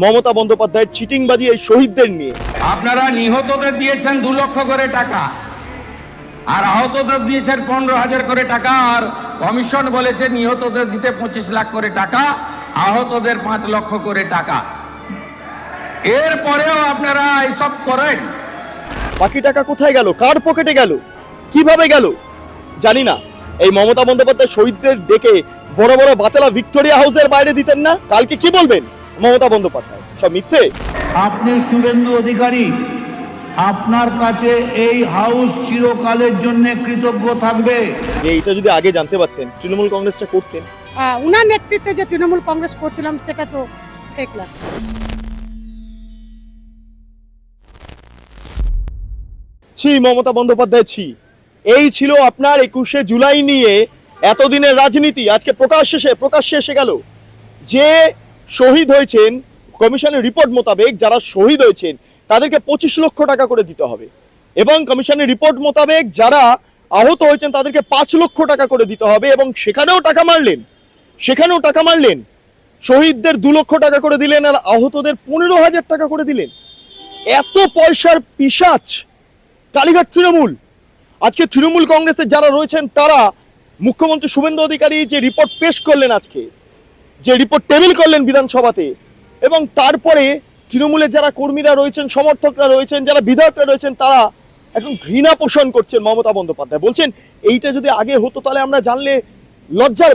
মমতা বন্দ্যোপাধ্যায়ের চিটিংবাজি এই শহীদদের নিয়ে। আপনারা নিহতদের দিয়েছেন 2 লক্ষ করে টাকা, আর আহতদের দিয়েছেন 15,000 করে টাকা, আর কমিশন বলেছে নিহতদের দিতে 25 লাখ করে টাকা, আহতদের 5 লক্ষ করে টাকা। এরপরেও আপনারা এইসব করেন। বাকি টাকা কোথায় গেল, কার পকেটে গেল, কিভাবে গেল জানি না। এই মমতা বন্দ্যোপাধ্যায় শহীদদের ডেকে বড় বড় বাতেলা ভিক্টোরিয়া হাউসের বাইরে দিতেন না, কালকে কি বলবেন মমতা বন্দ্যোপাধ্যায়? সব মিথ্যে। আপনি শুভেন্দু অধিকারী, আপনার কাছে এই হাউস চিরকালের জন্য কৃতজ্ঞ থাকবে। এইটা যদি আগে জানতে পারতেন তৃণমূল কংগ্রেসটা করতেন। উনার নেতৃত্বে যে তৃণমূল কংগ্রেস করছিলাম সেটা তো ফেক লাগছে। ছি মমতা বন্দ্যোপাধ্যায় ছি। এই ছিল আপনার 21শে জুলাই নিয়ে এতদিনের রাজনীতি। আজকে প্রকাশ্যে এসে গেল যে শহীদ হয়েছেন কমিশনের রিপোর্ট মোতাবেক, যারা শহীদ হয়েছেন তাদেরকে 25 লক্ষ টাকা করে দিতে হবে, এবং কমিশনের রিপোর্ট মোতাবেক যারা আহত হয়েছেন তাদেরকে 5 লক্ষ টাকা করে দিতে হবে, এবং সেখানেও টাকা মারলেন। শহীদদের 2 লক্ষ টাকা করে দিলেন আর আহতদের 15,000 টাকা করে দিলেন। এত পয়সার পিশাচ কালীঘাট তৃণমূল। আজকে তৃণমূল কংগ্রেসের যারা রয়েছেন তারা মুখ্যমন্ত্রী শুভেন্দু অধিকারী যে রিপোর্ট পেশ করলেন, আজকে যে রিপোর্ট টেবিল করলেন বিধানসভাতে, এবং তারপরে তৃণমূলের যারা কর্মীরা রয়েছেন, সমর্থকরা রয়েছেন, যারা বিধায়করা রয়েছেন, তারা এখন ঘৃণা পোষণ করছেন মমতা বন্দ্যোপাধ্যায়। বলছেন এইটা যদি আগে হতো তাহলে আমরা জানলে লজ্জার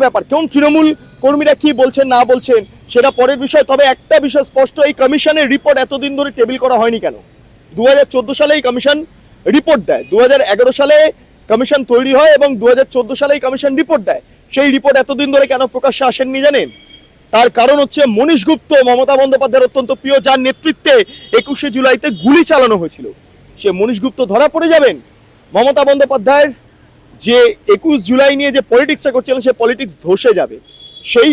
ব্যাপার। কোন তৃণমূল কর্মীরা কি বলছেন না বলছেন সেটা পরের বিষয়। তবে একটা বিষয় স্পষ্ট, এই কমিশনের রিপোর্ট এতদিন ধরে টেবিল করা হয়নি কেন? 2014 সালে এই কমিশন রিপোর্ট দেয়, 2011 সালে কমিশন তৈরি হয় এবং 2014 সালে এই কমিশন রিপোর্ট দেয়। সেই রিপোর্ট এতদিন ধরে কেন প্রকাশ্যে আসেননি জানেন? তার কারণ হচ্ছে মনীশ গুপ্ত, মমতা বন্দ্যোপাধ্যায়ের অত্যন্ত প্রিয়, যার নেতৃত্বে 21শে জুলাইতে গুলি চালানো হয়েছিল, সে মনীশ গুপ্ত ধরা পড়ে যাবেন। মমতা বন্দ্যোপাধ্যায়ের যে 21 জুলাই নিয়ে যে পলিটিক্সটা করছিলেন সে পলিটিক্স ধসে যাবে। সেই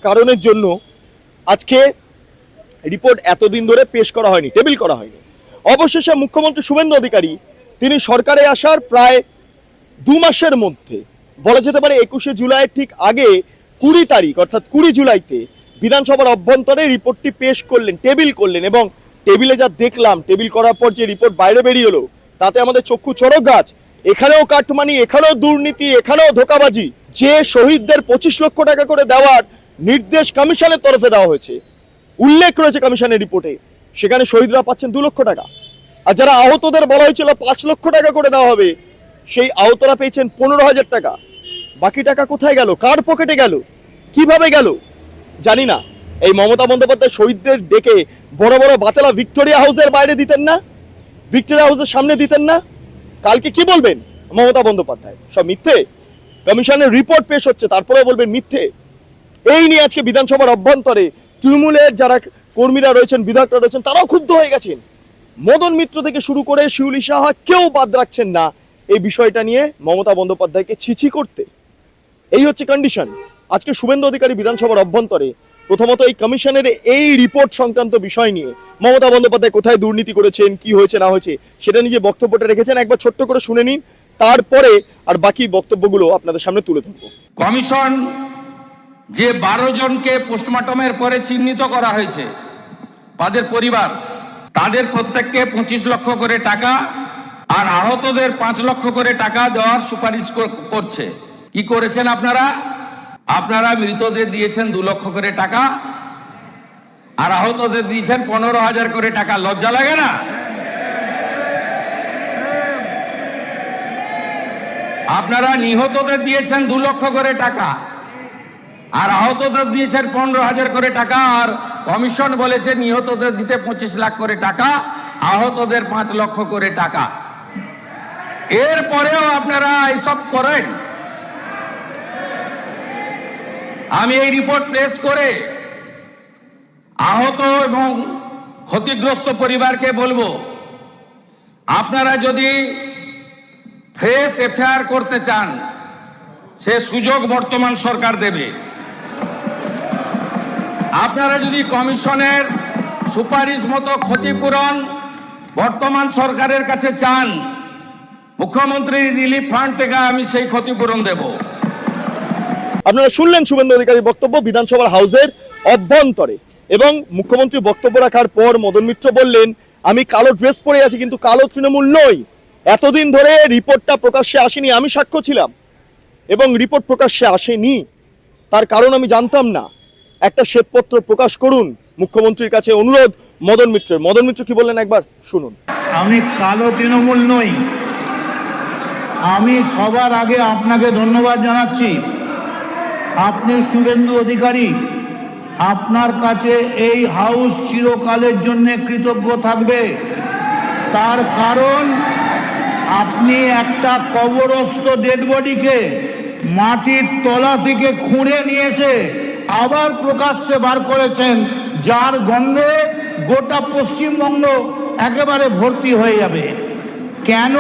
কারণের জন্য আজকে রিপোর্ট এতদিন ধরে পেশ করা হয়নি, টেবিল করা হয়নি। অবশেষে মুখ্যমন্ত্রী শুভেন্দু অধিকারী তিনি সরকারে আসার প্রায় 2 মাসের মধ্যে, বলা যেতে পারে 21শে জুলাই ঠিক আগে 20 তারিখ অর্থাৎ 20 জুলাইতে বিধানসভার অভ্যন্তরে রিপোর্টটি পেশ করলেন, টেবিল করলেন। এবং টেবিলে যা দেখলাম, টেবিল করার পর যে রিপোর্ট বাইরে বেরিয়ে এলো, তাতে আমাদের চক্ষু চড়ক গাছ। এখানেও কাটমানি, এখানেও দুর্নীতি, এখানেও ধোঁকাবাজি। যে শহীদদের 25 লক্ষ টাকা করে দেওয়ার নির্দেশ কমিশনের তরফে দেওয়া হয়েছে, উল্লেখ রয়েছে কমিশনের রিপোর্টে, সেখানে শহীদরা পাচ্ছেন 2 লক্ষ টাকা। আর যারা আহতদের বলা হয়েছিল 5 লক্ষ টাকা করে দেওয়া হবে, সেই আহতরা পেয়েছেন 15,000 টাকা। বাকি টাকা কোথায় গেল, কার পকেটে গেল, কিভাবে গেল জানি না। এই মমতা বন্দ্যোপাধ্যায় শহীদদের ডেকে বড় বড় বাতেলা ভিক্টোরিয়া হাউসের বাইরে দিতেন না, ভিক্টোরিয়া হাউসের সামনে দিতেন না, কালকে কি বলবেন মমতা বন্দ্যোপাধ্যায়? সব মিথ্যে। কমিশনের রিপোর্ট পেশ হচ্ছে তারপরেও বলবেন মিথ্যে। এই নিয়ে আজকে বিধানসভার অভ্যন্তরে তৃণমূলের যারা কর্মীরা রয়েছেন, বিধায়করা রয়েছেন, তারাও ক্ষুব্ধ হয়ে গেছেন। মদন মিত্র থেকে শুরু করে শিউলি সাহা কেউ বাদ রাখছেন না এই বিষয়টা নিয়ে মমতা বন্দ্যোপাধ্যায়কে ছিছি করতে। এই হচ্ছে কন্ডিশন। আজকে শুভেন্দু অধিকারী বিধানসভার অভ্যন্তরে প্রথমত এই কমিশনের এই রিপোর্ট সংক্রান্ত বিষয় নিয়ে মমতা বন্দ্যোপাধ্যায় কোথায় দুর্নীতি করেছেন, কি হয়েছে না হয়েছে সেটা নিজে বক্তব্যটা রেখেছেন। একবার ছোট্ট করে শুনে নিন, তারপরে আর বাকি বক্তব্যগুলো আপনাদের সামনে তুলে ধরব। কমিশন যে 12 জনকে পোস্টমর্টমের পরে চিহ্নিত করা হয়েছে, তাদের পরিবার, তাদের প্রত্যেককে 25 লক্ষ করে টাকা আর আহতদের 5 লক্ষ করে টাকা দেওয়ার সুপারিশ করছে। কি করেছেন আপনারা মৃতদের দিয়েছেন 2 লক্ষ করে টাকা আর আহতদের দিয়েছেন 15,000 করে টাকা। লজ্জা লাগে না? আপনারা নিহতদের দিয়েছেন 2 লক্ষ করে টাকা আর আহতদের দিয়েছেন 15,000 করে টাকা, আর কমিশন বলেছে নিহতদের দিতে 25 লাখ করে টাকা, আহতদের 5 লক্ষ করে টাকা। এরপরেও আপনারা এইসব করেন। আমি এই রিপোর্ট পেশ করে আহত এবং ক্ষতিগ্রস্ত পরিবারকে বলবো, আপনারা যদি ফ্রেশ এফআইআর করতে চান সে সুযোগ বর্তমান সরকার দেবে। আপনারা যদি কমিশনের সুপারিশ মতো ক্ষতিপূরণ বর্তমান সরকারের কাছে চান, মুখ্যমন্ত্রী রিলিফ ফান্ড থেকে আমি সেই ক্ষতিপূরণ দেব। আপনারা শুনলেন শুভেন্দু অধিকারীর বক্তব্য বিধানসভার হাউসের অভ্যন্তরে। এবং মুখ্যমন্ত্রী বক্তব্য রাখার পর মদন মিত্র বললেন, আমি কালো ড্রেস পরে আছি কিন্তু কালো তৃণমূল নই। এতদিন ধরে রিপোর্টটা প্রকাশ্যে আসেনি, আমি সাক্ষ্য ছিলাম, এবং রিপোর্ট প্রকাশ্যে আসেনি তার কারণ আমি জানতাম না। একটা শ্বেতপত্র প্রকাশ করুন, মুখ্যমন্ত্রীর কাছে অনুরোধ মদন মিত্রের। মদন মিত্র কি বললেন একবার শুনুন। আমি কালো তৃণমূল নই। আমি সবার আগে আপনাকে ধন্যবাদ জানাচ্ছি। আপনি শুভেন্দু অধিকারী, আপনার কাছে এই হাউস চিরকালের জন্য কৃতজ্ঞ থাকবে। তার কারণ আপনি একটা কবরস্থ ডেড বডিকে মাটির তলা থেকে খুঁড়ে নিয়েছে আবার প্রকাশ্যে বার করেছেন, যার গন্ধে গোটা পশ্চিমবঙ্গ একেবারে ভর্তি হয়ে যাবে। কেন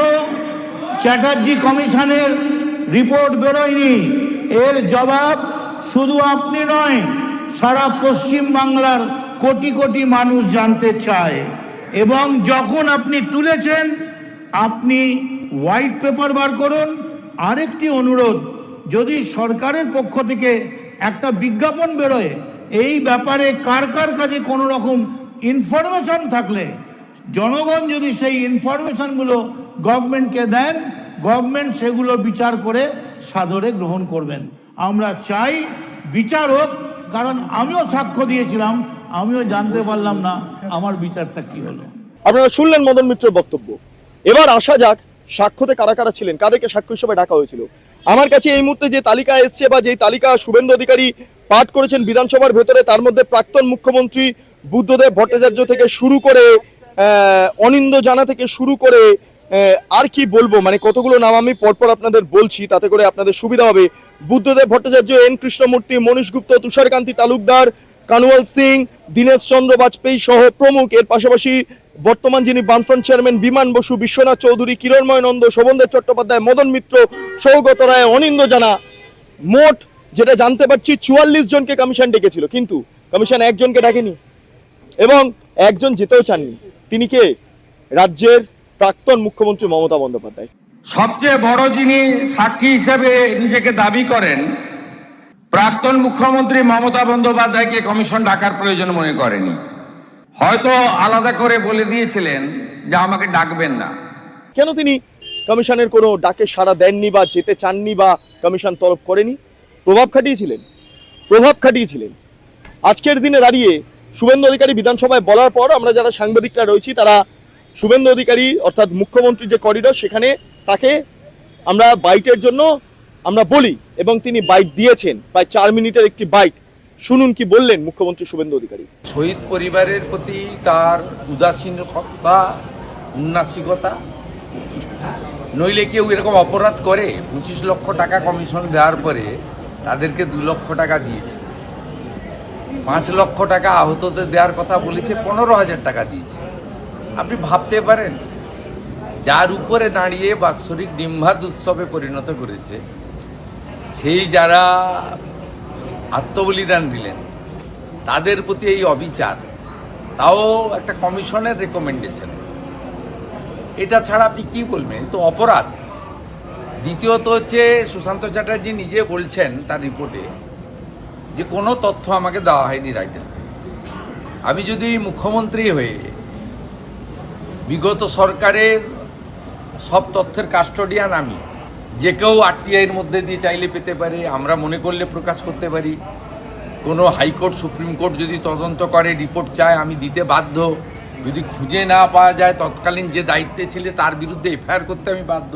চ্যাটার্জি কমিশনের রিপোর্ট বেরোয়নি, এর জবাব শুধু আপনি নয়, সারা পশ্চিম বাংলার কোটি কোটি মানুষ জানতে চায়। এবং যখন আপনি তুলেছেন, আপনি হোয়াইট পেপার বার করুন। আরেকটি অনুরোধ, যদি সরকারের পক্ষ থেকে একটা বিজ্ঞাপন বেরোয় এই ব্যাপারে কার কার কাছে কোনো রকম ইনফরমেশন থাকলে, জনগণ যদি সেই ইনফরমেশনগুলো গভর্নমেন্টকে দেন, গভর্নমেন্ট সেগুলো বিচার করে সাদরে গ্রহণ করবেন। আমরা চাই বিচার হোক, কারণ আমিও সাক্ষ্য দিয়েছিলাম, আমিও জানতে পারলাম না আমার বিচারটা কি হলো। আপনারা শুনলেন মদন মিত্রের বক্তব্য। এবার আসা যাক সাক্ষ্যতে কারা কারা ছিলেন, কাদেরকে সাক্ষ্য হিসেবে ডাকা হয়েছিল। আমার কাছে এই মুহূর্তে যে তালিকা এসছে বা যেই তালিকা শুভেন্দু অধিকারী পাঠ করেছেন বিধানসভার ভেতরে, তার মধ্যে প্রাক্তন মুখ্যমন্ত্রী বুদ্ধদেব ভট্টাচার্য থেকে শুরু করে অনিন্দ জানা থেকে শুরু করে আর কি বলবো, মানে কতগুলো নাম আমি পরপর আপনাদের বলছি, তাতে করে আপনাদের সুবিধা হবে। বুদ্ধদেব ভট্টাচার্য, এন কৃষ্ণমূর্তি, মনীষ গুপ্ত, তুষারকান্তি তালুকদার, কানওয়াল সিং, দীনেশ চন্দ্র বাজপেয়ী সহ প্রমুখ। এর পাশাপাশি বর্তমান যিনি বামফ্রন্ট চেয়ারম্যান বিমান বসু, বিশ্বনাথ চৌধুরী, কিরণময় নন্দ, শোভনদেব চট্টোপাধ্যায়, মদন মিত্র, সৌগত রায়, অনিন্দ জানা। মোট যেটা জানতে পারছি 44 জনকে কমিশন ডেকেছিল, কিন্তু কমিশন একজনকে ডাকেনি এবং একজন যেতেও চাননি। তিনি কে? রাজ্যের প্রাক্তন মুখ্যমন্ত্রী মমতা বন্দ্যোপাধ্যায়। সবচেয়ে বড় যিনি সাক্ষী হিসেবে নিজেকে দাবি করেন, প্রাক্তন মুখ্যমন্ত্রী মমতা বন্দ্যোপাধ্যায়কে কমিশন ডাকার প্রয়োজন মনে করেনি। হয়তো আলাদা করে বলে দিয়েছিলেন যে আমাকে ডাকবেন না। কেন তিনি কমিশনের কোনো ডাকে সাড়া দেননি বা যেতে চাননি বা কমিশন তলব করেনি? প্রভাব খাটিয়েছিলেন। আজকের দিনে দাঁড়িয়ে শুভেন্দু অধিকারী বিধানসভায় বলার পর আমরা যারা সাংবাদিকরা রয়েছি তারা শুভেন্দু অধিকারী অর্থাৎ মুখ্যমন্ত্রীর যে করিডোর, সেখানে তাকে আমরা বাইটের জন্য আমরা বলি এবং তিনি বাইট দিয়েছেন, প্রায় 4 মিনিটের একটি বাইট। শুনুন কি বললেন মুখ্যমন্ত্রী শুভেন্দু অধিকারী। শহীদ পরিবারের প্রতি তার উদাসীনতা, উন্নাসিকতা, নইলে কেউ এরকম অপরাধ করে 25 লক্ষ টাকা কমিশন দেওয়ার পরে তাদেরকে 2 লক্ষ টাকা দিয়েছে, 5 লক্ষ টাকা আহতদের দেওয়ার কথা বলেছে, 15,000 টাকা দিয়েছে। আপনি ভাবতে পারেন, যার উপরে দাঁড়িয়ে বাৎসরিক ডিম্বাদ উৎসবে পরিণত করেছে, সেই যারা আত্মবলিদান দিলেন তাদের প্রতি এই অবিচার, তাও একটা কমিশনের রেকমেন্ডেশন, এটা ছাড়া আপনি কি বলবেন? তো অপরাধ। দ্বিতীয়ত হচ্ছে, সুশান্ত চ্যাটার্জি নিজে বলছেন তার রিপোর্টে যে কোনো তথ্য আমাকে দেওয়া হয়নি রাইটার্স থেকে। আমি যদি মুখ্যমন্ত্রী হয়ে বিগত সরকারের সব তথ্যের কাস্টোডিয়ান, আমি যে কেউ আরটিআইয়ের মধ্যে দিয়ে চাইলে পেতে পারে, আমরা মনে করলে প্রকাশ করতে পারি। কোনো হাইকোর্ট সুপ্রিম কোর্ট যদি তদন্ত করে রিপোর্ট চায়, আমি দিতে বাধ্য। যদি খুঁজে না পাওয়া যায়, তৎকালীন যে দায়িত্বে ছিলে তার বিরুদ্ধে এফআইআর করতে আমি বাধ্য।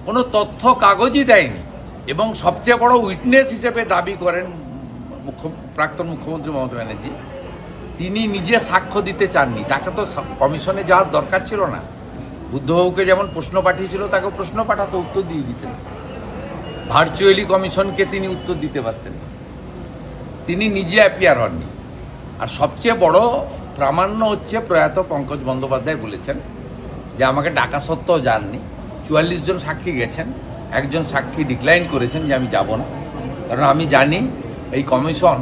কোনো তথ্য কাগজই দেয়নি এবং সবচেয়ে বড় উইটনেস হিসেবে দাবি করেন প্রাক্তন মুখ্যমন্ত্রী মমতা ব্যানার্জি, তিনি নিজে সাক্ষ্য দিতে চাননি। তাকে তো কমিশনে যাওয়ার দরকার ছিল না। বুদ্ধবাবুকে যেমন প্রশ্ন পাঠিয়েছিল, তাকে প্রশ্ন পাঠাতো, উত্তর দিয়ে দিতেন। ভার্চুয়ালি কমিশনকে তিনি উত্তর দিতে পারতেন। তিনি নিজে অ্যাপিয়ার হননি। আর সবচেয়ে বড় প্রামাণ্য হচ্ছে, প্রয়াত পঙ্কজ বন্দ্যোপাধ্যায় বলেছেন যে আমাকে ডাকা সত্ত্বেও যাননি। 44 জন সাক্ষী গেছেন, একজন সাক্ষী ডিক্লাইন করেছেন যে আমি যাব না, কারণ আমি জানি এই কমিশন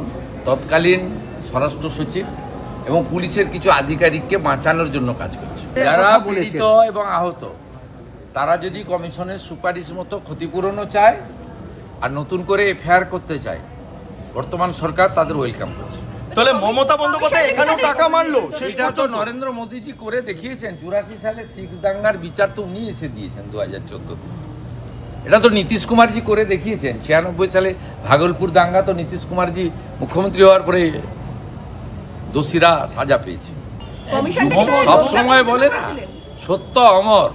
তৎকালীন স্বরাষ্ট্র সচিব এবং পুলিশের কিছু আধিকারিককে বাঁচানোর জন্য কাজ করছে। যারা পীড়িত এবং আহত, তারা যদি কমিশনের সুপারিশ মতো ক্ষতিপূরণও চায় আর নতুন করে এফআইআর করতে চায়, বর্তমান সরকার তাদের ওয়েলকাম করছে। তাহলে মমতা বন্দ্যোপাধ্যায় এখানেও টাকা মারলো শেষ এটা তো পর্যন্ত? নরেন্দ্র মোদীজি করে দেখিয়েছেন। 84 সালে শিখ দাঙ্গার বিচার তো উনি এসে দিয়েছেন 2014-তে। এটা তো নীতিশ কুমারজি করে দেখিয়েছেন। 96 সালে ভাগলপুর দাঙ্গা তো নীতিশ কুমারজি মুখ্যমন্ত্রী হওয়ার পরে দোষীরা সাজা পেয়েছে। সব সময় বলে না, সত্য অমর,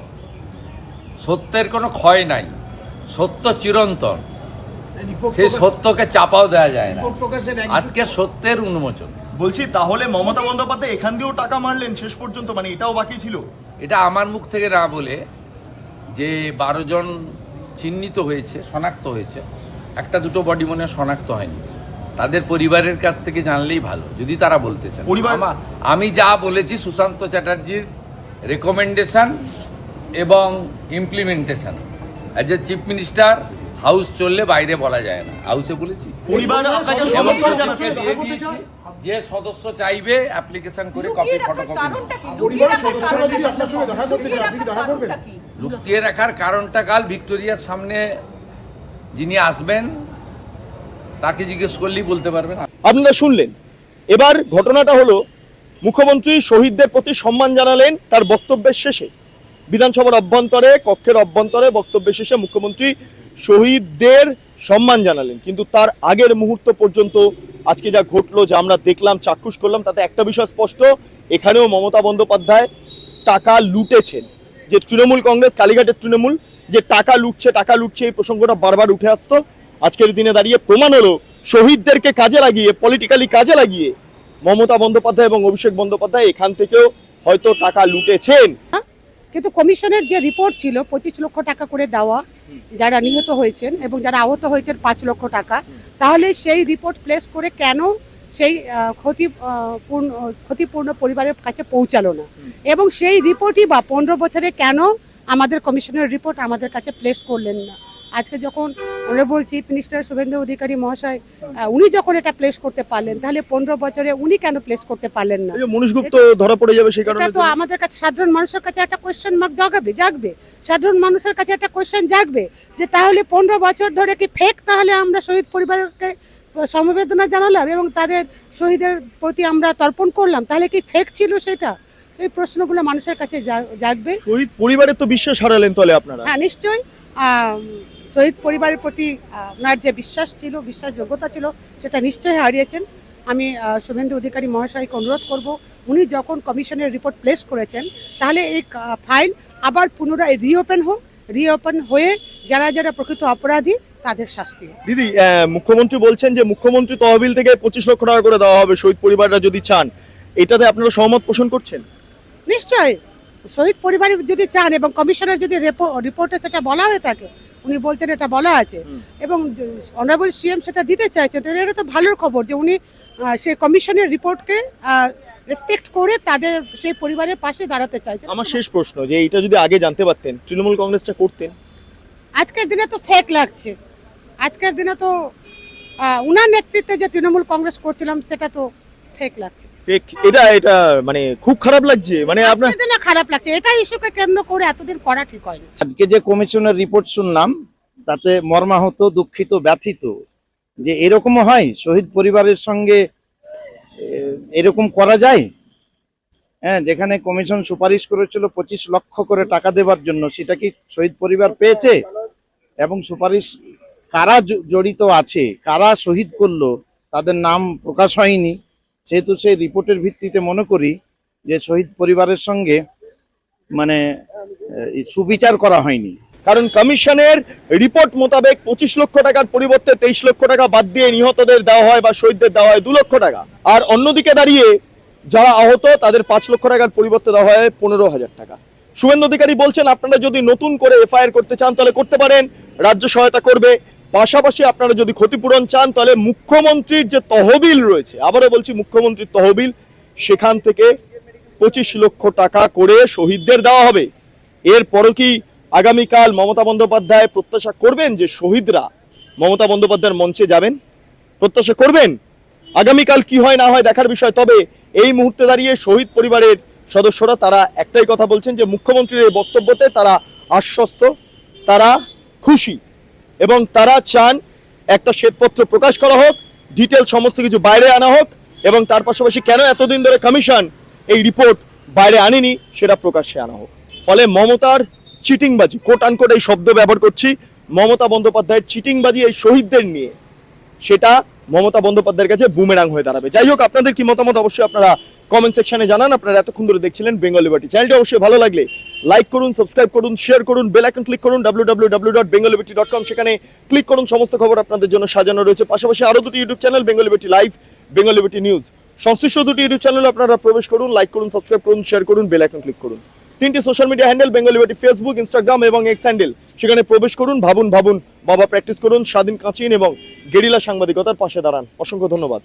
সত্যের কোনো ক্ষয় নাই, সত্য চিরন্তন। সেই সত্যকে চাপাও দেওয়া যায় না। আজকে সত্যের উন্মোচন। বলছি তাহলে মমতা বন্দ্যোপাধ্যায় এখান দিয়েও টাকা মারলেন শেষ পর্যন্ত, মানে এটাও বাকি ছিল? এটা আমার মুখ থেকে না বলে, যে 12 জন চিহ্নিত হয়েছে, শনাক্ত হয়েছে, একটা দুটো বডি মনে হয় শনাক্ত হয়নি, তাদের পরিবারের কাছ থেকে জানলেই ভালো, যদি তারা বলতে চান। আমি যা বলেছি সুশান্ত চ্যাটার্জির রেকমেন্ডেশন এবং implementation, as a chief minister house চললে বাইরে বলা যায় না, হাউসে বলেছি। পরিবার আপনাকে সমর্থন জানাচ্ছে? দিয়ে দিয়েছি, যে সদস্য চাইবে অ্যাপ্লিকেশন করে কপি ফটোকপি। লুকিয়ে রাখার কারণটা কাল ভিক্টোরিয়ার সামনে যিনি আসবেন তাকে জিজ্ঞেস করলেই বলতে পারবেন। আপনারা শুনলেন। এবার ঘটনাটা হলো, মুখ্যমন্ত্রী শহীদদের প্রতি সম্মান জানালেন তার বক্তব্যের শেষে। বিধানসভার অভ্যন্তরে, কক্ষের অভ্যন্তরে বক্তব্যের শেষে মুখ্যমন্ত্রী শহীদদের সম্মান জানালেন, কিন্তু তার আগের মুহূর্ত পর্যন্ত আজকে যা ঘটলো, যা আমরা দেখলাম, চাক্ষুষ করলাম, তাতে একটা বিষয় স্পষ্ট, এখানেও মমতা বন্দ্যোপাধ্যায় টাকা লুটেছেন। যে তৃণমূল কংগ্রেস, কালীঘাটের তৃণমূল যে টাকা লুটছে এই প্রসঙ্গটা বারবার উঠে আসতো। আজকের দিনে দাঁড়িয়ে প্রমাণ হলো, শহীদদেরকে কাজে লাগিয়ে, পলিটিক্যালি কাজে লাগিয়ে মমতা বন্দ্যোপাধ্যায় এবং অভিষেক বন্দ্যোপাধ্যায় এখান থেকেও হয়তো টাকা লুটেছেন। কিন্তু কমিশনের যে রিপোর্ট ছিল 25 লক্ষ টাকা করে দেওয়া যারা নিহত হয়েছেন এবং যারা আহত হয়েছেন 5 লক্ষ টাকা, তাহলে সেই রিপোর্ট প্লেস করে কেন সেই ক্ষতিপূর্ণ পরিবারের কাছে পৌঁছালো না? এবং সেই রিপোর্টই বা 15 বছরে কেন আমাদের কমিশনের রিপোর্ট আমাদের কাছে প্লেস করলেন না? আজকে যখন honourable chief minister Suvendu Adhikari মহাশয় উনি যখন এটা প্লেস করতে পারলেন, তাহলে 15 বছরে উনি কেন প্লেস করতে পারলেন না? মনীশ গুপ্ত ধরা পড়ে যাবে সেই কারণে এটা তো আমাদের কাছে, সাধারণ মানুষের কাছে একটা কোয়েশ্চেন মার্ক জাগবে। সাধারণ মানুষের কাছে একটা কোয়েশ্চেন জাগবে যে তাহলে 15 বছর ধরে কি ফেক? তাহলে আমরা শহীদ পরিবারকে সমবেদনা জানালাম এবং তাদের শহীদের প্রতি আমরা তর্পণ করলাম, তাহলে কি ফেক ছিল সেটা? এই প্রশ্নগুলো মানুষের কাছে জাগবে। শহীদ পরিবারের তো বিশ্বাস হারালেন তাহলে আপনারা? হ্যাঁ, নিশ্চয়ই। শহীদ পরিবারের প্রতি ওনার যে বিশ্বাস ছিল, বিশ্বাসযোগ্যতা ছিল, সেটা নিশ্চয়ই হারিয়েছেন। আমি শুভেন্দু অধিকারী মহাশয়কে অনুরোধ করব, উনি যখন কমিশনের রিপোর্ট প্লেস করেছেন, তাহলে এই ফাইল আবার পুনরায় রিওপেন হয়ে যারা যারা প্রকৃত অপরাধী তাদের শাস্তি। দিদি, মুখ্যমন্ত্রী বলছেন যে মুখ্যমন্ত্রী তহবিল থেকে 25 লক্ষ টাকা করে দেওয়া হবে শহীদ পরিবাররা যদি চান, এটাতে আপনারা সহমত পোষণ করছেন? নিশ্চয়ই, শহীদ পরিবার যদি চান এবং কমিশনের যদি রিপোর্টে সেটা বলা হয়ে থাকে, উনি বলছেন এটা বলা আছে এবং অনারেবল সিএম সেটা দিতে চাইছেন, তাহলে এটা তো ভালোর খবর যে উনি সেই কমিশনের রিপোর্টকে রেসপেক্ট করে তাদের সেই পরিবারের পাশে দাঁড়াতে চাইছেন। আমার শেষ প্রশ্ন, যে এটা যদি আগে জানতে পারতেন তৃণমূল কংগ্রেসটা করতেন? আজকের দিনে তো ফেক লাগছে। আজকের দিনে তো উনার নেতৃত্বে যে তৃণমূল কংগ্রেস করছিলাম সেটা তো ফেক লাগছে। ফেক? এটা মানে খুব খারাপ লাগছে, মানে আপনার আজকের দিনে খারাপ লাগছে। এটা ইস্যুকে কেন্দ্র করে এতদিন করা ঠিক হয়নি। আজকে যে কমিশনের রিপোর্ট শুনলাম তাতে মর্মাহত, দুঃখিত, ব্যথিত যে এরকমও হয়, শহীদ পরিবারের সঙ্গে এরকম করা যায়। হ্যাঁ, যেখানে কমিশন সুপারিশ করেছিল 25 লক্ষ করে টাকা দেওয়ার জন্য, সেটা কি শহীদ পরিবার পেয়েছে? এবং সুপারিশ কারা জড়িত আছে, কারা শহীদ করলো, তাদের নাম প্রকাশ হয়নি। সেহেতু সেই রিপোর্টের ভিত্তিতে মনে করি যে শহীদ পরিবারের সঙ্গে মানে সুবিচার করা হয়নি। কারণ কমিশনের রিপোর্ট মোতাবেক 25 লক্ষ টাকার পরিবর্তে 23 লক্ষ টাকা বাদ দিয়ে নিহতদের দেওয়া হয় বা শহীদদের দেওয়া হয় 2 লক্ষ টাকা, আর অন্যদিকে দাঁড়িয়ে যারা আহত তাদের 5 লক্ষ টাকার পরিবর্তে দেওয়া হয় 15,000 টাকা। শুভেন্দু অধিকারী বলছেন আপনারা যদি নতুন করে এফআইআর করতে চান তাহলে করতে পারেন, রাজ্য সহায়তা করবে। পাশাপাশি আপনারা যদি ক্ষতিপূরণ চান তাহলে মুখ্যমন্ত্রীর যে তহবিল রয়েছে, আবারও বলছি মুখ্যমন্ত্রীর তহবিল, সেখান থেকে 25 লক্ষ টাকা করে শহীদদের দেওয়া হবে। এরপরও কি আগামীকাল মমতা বন্দ্যোপাধ্যায় প্রত্যাশা করবেন যে শহীদরা মমতা বন্দ্যোপাধ্যায়ের মঞ্চে যাবেন? প্রত্যাশা করবেন? আগামীকাল কি হয় না হয় দেখার বিষয়। তবে এই মুহূর্তে দাঁড়িয়ে শহীদ পরিবারের সদস্যরা তারা একটাই কথা বলছেন যে মুখ্যমন্ত্রীর এই বক্তব্যতে তারা আশ্বস্ত, তারা খুশি এবং তারা চান একটা শ্বেতপত্র প্রকাশ করা হোক ডিটেল সমস্ত কিছু বাইরে আনা হোক, এবং তার পাশাপাশি কেন এতদিন ধরে কমিশন এই রিপোর্ট বাইরে আনেনি সেটা প্রকাশ্যে আনা হোক। ফলে মমতার চিটিংবাজি, কোট আনকোট এই শব্দ ব্যবহার করছি, মমতা বন্দ্যোপাধ্যায়ের চিটিংবাজি এই শহীদদের নিয়ে, সেটা মমতা বন্দ্যোপাধ্যায়ের কাছে বুমেরাং হয়ে দাঁড়াবে। যাই হোক, আপনাদের কি মতামত অবশ্যই আপনারা কমেন্ট সেকশনে জানান। আপনারা এতক্ষণ ধরে দেখছিলেন বেঙ্গল লিবার্টি। চ্যানেলটি অবশ্যই ভালো লাগলে লাইক করুন, সাবস্ক্রাইব করুন, শেয়ার করুন, বেল আইকন ক্লিক করুন www.bengalliberty.com, সেখানে ক্লিক করুন, সমস্ত খবর আপনাদের জন্য সাজানো রয়েছে। পাশাপাশি আরো দুটি YouTube channel, Bengal liberty live, Bengal liberty news, সংশ্লিষ্ট দুটি ইউটিউব চ্যানেলে আপনারা প্রবেশ করুন, লাইক করুন, সাবস্ক্রাইব করুন, শেয়ার করুন, বেল আইকন ক্লিক করুন। তিনটি social media handle, Bengal liberty Facebook, Instagram এবং এক্স হ্যান্ডেল, সেখানে প্রবেশ করুন, ভাবুন ভাবুন, বাবা প্র্যাকটিস করুন, স্বাধীন কাঁচিন এবং গেরিলা সাংবাদিকতার পাশে দাঁড়ান। অসংখ্য ধন্যবাদ।